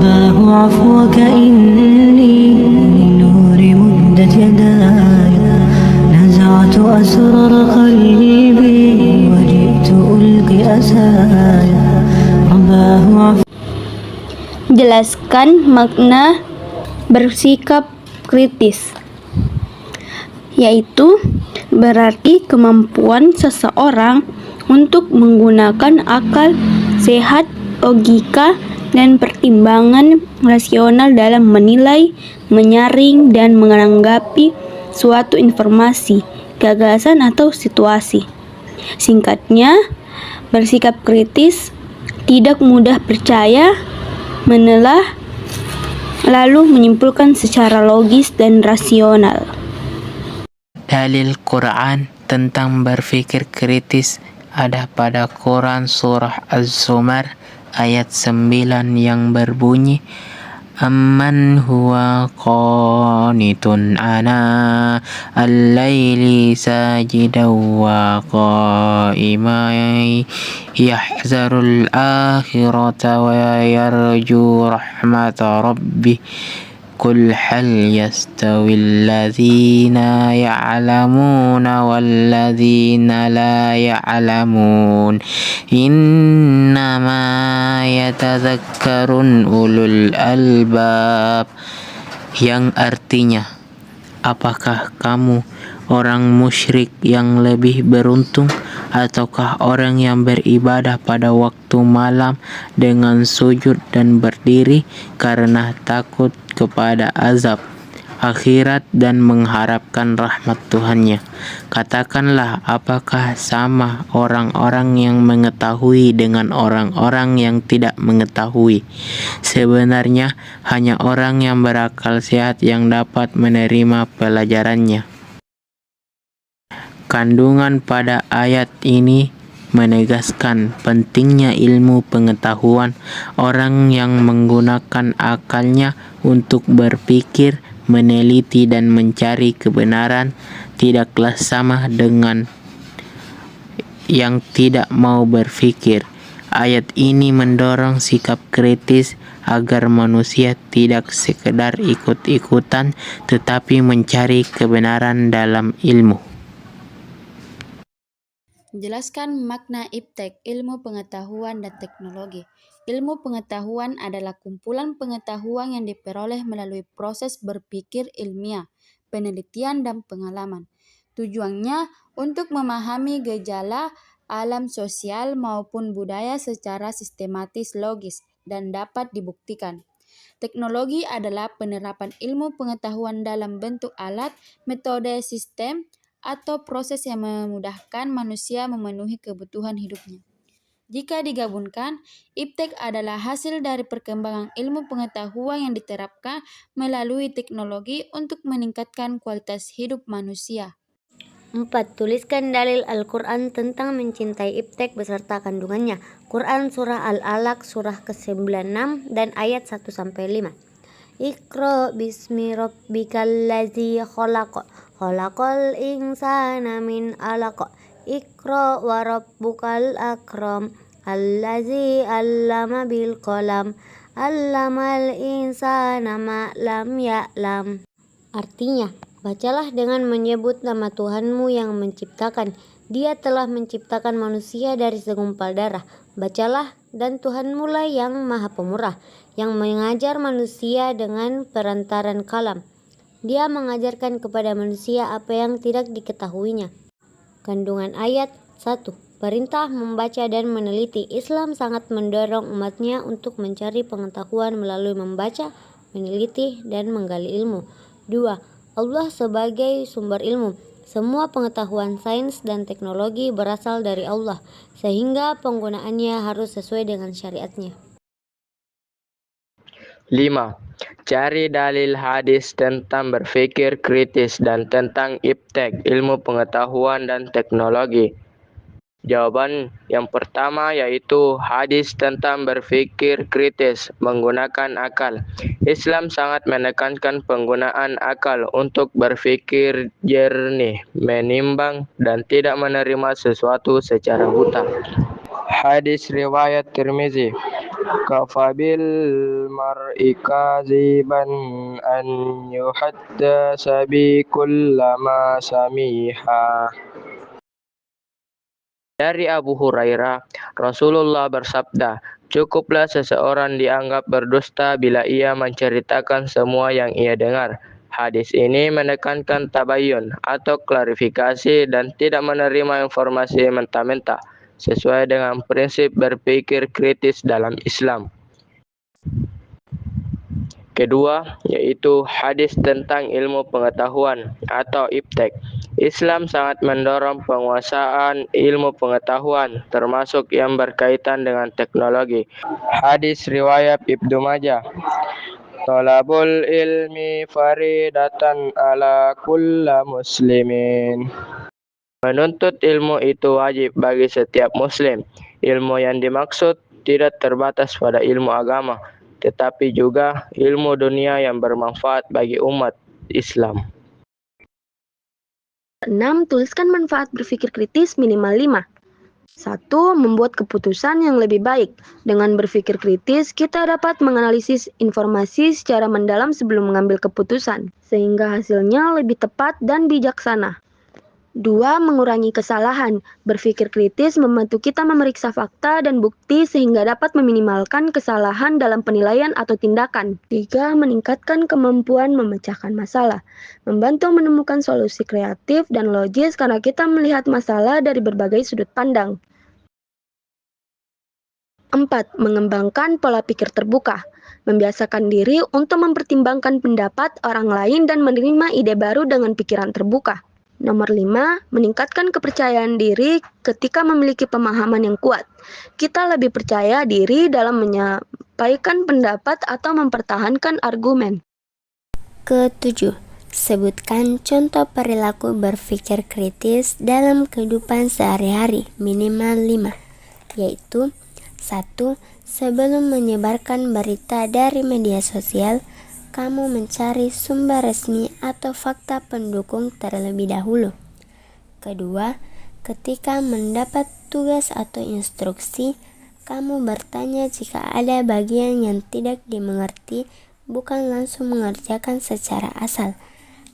رباه عفوك إني للنور مدت يداي نزعت أسرار قلبي وجئت ألقي أسايا رباه عفوك. Jelaskan makna bersikap kritis, yaitu berarti kemampuan seseorang untuk menggunakan akal sehat, logika, dan pertimbangan rasional dalam menilai, menyaring, dan menanggapi suatu informasi, gagasan, atau situasi. Singkatnya, bersikap kritis tidak mudah percaya, menelaah, lalu menyimpulkan secara logis dan rasional. Dalil Quran tentang berpikir kritis ada pada Quran surah Az-Zumar ayat 9 yang berbunyi, Amman huwa qanitun ana al-laili sajidan wa qaiman yahzarul akhirata wa yarju rahmata rabbih Qul hal yastawil ladzina ya'lamuna wal ladzina la ya'lamun innama yatadzakkarun ulul albab, yang artinya, apakah kamu orang musyrik yang lebih beruntung ataukah orang yang beribadah pada waktu malam dengan sujud dan berdiri karena takut kepada azab akhirat dan mengharapkan rahmat Tuhannya? Katakanlah, apakah sama orang-orang yang mengetahui dengan orang-orang yang tidak mengetahui? Sebenarnya hanya orang yang berakal sehat yang dapat menerima pelajarannya. Kandungan pada ayat ini menegaskan pentingnya ilmu pengetahuan. Orang yang menggunakan akalnya untuk berpikir, meneliti, dan mencari kebenaran tidaklah sama dengan yang tidak mau berpikir. Ayat ini mendorong sikap kritis agar manusia tidak sekedar ikut-ikutan tetapi mencari kebenaran dalam ilmu. Jelaskan makna iptek, ilmu pengetahuan dan teknologi. Ilmu pengetahuan adalah kumpulan pengetahuan yang diperoleh melalui proses berpikir ilmiah, penelitian, dan pengalaman. Tujuannya untuk memahami gejala alam sosial maupun budaya secara sistematis, logis, dan dapat dibuktikan. Teknologi adalah penerapan ilmu pengetahuan dalam bentuk alat, metode, sistem, atau proses yang memudahkan manusia memenuhi kebutuhan hidupnya. Jika digabungkan, iptek adalah hasil dari perkembangan ilmu pengetahuan yang diterapkan melalui teknologi untuk meningkatkan kualitas hidup manusia. 4. Tuliskan dalil Al-Quran tentang mencintai iptek beserta kandungannya. Quran Surah Al-Alaq Surah ke-96 dan ayat 1-5. Iqra bismi rabbikal ladzi khalaq khalaqal insana min 'alaq Iqra wa rabbukal akram allazi 'allama bil qalam 'allamal insana ma lam ya'lam. Artinya, bacalah dengan menyebut nama Tuhanmu yang menciptakan. Dia telah menciptakan manusia dari segumpal darah. Bacalah, dan Tuhanmu lah yang maha pemurah, yang mengajar manusia dengan perantaran kalam. Dia mengajarkan kepada manusia apa yang tidak diketahuinya. Kandungan ayat 1. Perintah membaca dan meneliti. Islam sangat mendorong umatnya untuk mencari pengetahuan melalui membaca, meneliti, dan menggali ilmu. 2. Allah sebagai sumber ilmu. Semua pengetahuan sains dan teknologi berasal dari Allah, sehingga penggunaannya harus sesuai dengan syariatnya. 5. Cari dalil hadis tentang berpikir kritis dan tentang iptek, ilmu pengetahuan dan teknologi. Jawaban yang pertama yaitu hadis tentang berpikir kritis menggunakan akal. Islam sangat menekankan penggunaan akal untuk berpikir jernih, menimbang, dan tidak menerima sesuatu secara buta. Hadis riwayat Tirmizi. Kafabil mar'i kaziban an yuhaddasa bi kullama samiha. Dari Abu Hurairah, Rasulullah bersabda, cukuplah seseorang dianggap berdusta bila ia menceritakan semua yang ia dengar. Hadis ini menekankan tabayun atau klarifikasi dan tidak menerima informasi mentah-mentah, sesuai dengan prinsip berpikir kritis dalam Islam. Kedua, yaitu hadis tentang ilmu pengetahuan atau iptek. Islam sangat mendorong penguasaan ilmu pengetahuan, termasuk yang berkaitan dengan teknologi. Hadis riwayat Ibnu Majah. Talabul ilmi faridatan ala kulla muslimin. Menuntut ilmu itu wajib bagi setiap muslim. Ilmu yang dimaksud tidak terbatas pada ilmu agama, tetapi juga ilmu dunia yang bermanfaat bagi umat Islam. 6. Tuliskan manfaat berpikir kritis minimal 5. 1. Membuat keputusan yang lebih baik. Dengan berpikir kritis, kita dapat menganalisis informasi secara mendalam sebelum mengambil keputusan, sehingga hasilnya lebih tepat dan bijaksana. 2. Mengurangi kesalahan. Berpikir kritis membantu kita memeriksa fakta dan bukti sehingga dapat meminimalkan kesalahan dalam penilaian atau tindakan. 3. Meningkatkan kemampuan memecahkan masalah. Membantu menemukan solusi kreatif dan logis karena kita melihat masalah dari berbagai sudut pandang. 4. Mengembangkan pola pikir terbuka. Membiasakan diri untuk mempertimbangkan pendapat orang lain dan menerima ide baru dengan pikiran terbuka. Nomor 5, meningkatkan kepercayaan diri ketika memiliki pemahaman yang kuat. Kita lebih percaya diri dalam menyampaikan pendapat atau mempertahankan argumen. Ketujuh, sebutkan contoh perilaku berpikir kritis dalam kehidupan sehari-hari minimal 5, yaitu 1. Sebelum menyebarkan berita dari media sosial, kamu mencari sumber resmi atau fakta pendukung terlebih dahulu. Kedua, ketika mendapat tugas atau instruksi, kamu bertanya jika ada bagian yang tidak dimengerti, bukan langsung mengerjakan secara asal.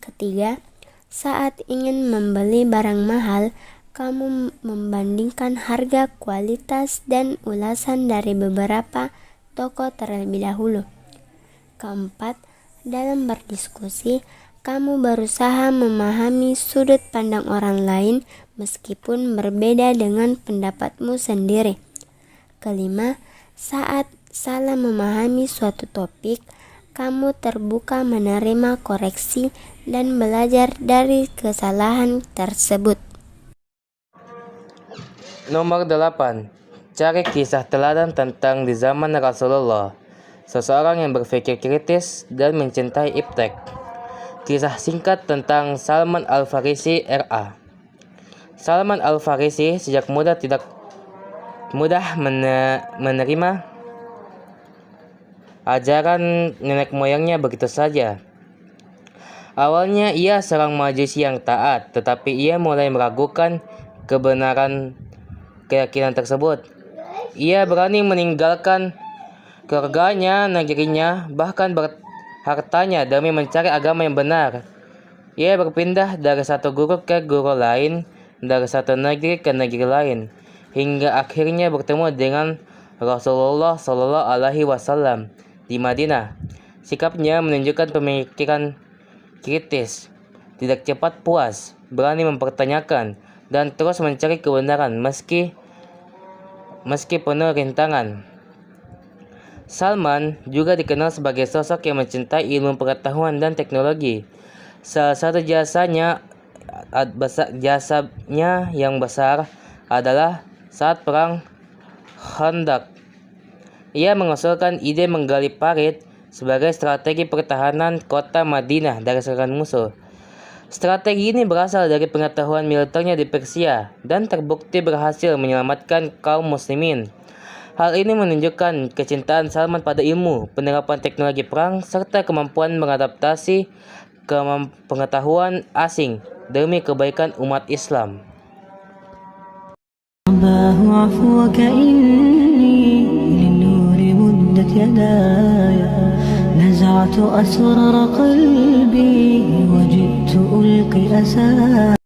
Ketiga, saat ingin membeli barang mahal, kamu membandingkan harga, kualitas, dan ulasan dari beberapa toko terlebih dahulu. Keempat, dalam berdiskusi, kamu berusaha memahami sudut pandang orang lain meskipun berbeda dengan pendapatmu sendiri. Kelima, saat salah memahami suatu topik, kamu terbuka menerima koreksi dan belajar dari kesalahan tersebut. Nomor 8. Cari kisah teladan tentang di zaman Rasulullah, seseorang yang berpikir kritis dan mencintai iptek. Kisah singkat tentang Salman Al-Farisi R.A. Salman Al-Farisi sejak muda tidak mudah menerima ajaran nenek moyangnya begitu saja. Awalnya ia seorang majusi yang taat, tetapi ia mulai meragukan kebenaran keyakinan tersebut. Ia berani meninggalkan keluarganya, negerinya, bahkan hartanya demi mencari agama yang benar. Ia berpindah dari satu guru ke guru lain, dari satu negeri ke negeri lain, hingga akhirnya bertemu dengan Rasulullah Shallallahu Alaihi Wasallam di Madinah. Sikapnya menunjukkan pemikiran kritis, tidak cepat puas, berani mempertanyakan, dan terus mencari kebenaran meski penuh rintangan. Salman juga dikenal sebagai sosok yang mencintai ilmu pengetahuan dan teknologi. Salah satu jasanya yang besar adalah saat perang Khandaq. Ia mengusulkan ide menggali parit sebagai strategi pertahanan kota Madinah dari serangan musuh. Strategi ini berasal dari pengetahuan militernya di Persia dan terbukti berhasil menyelamatkan kaum muslimin. Hal ini menunjukkan kecintaan Salman pada ilmu, penerapan teknologi perang, serta kemampuan mengadaptasi pengetahuan asing demi kebaikan umat Islam. أباه عفوك إني للنور مدت يداي نزعت أسرار قلبي وجئت ألقي أساي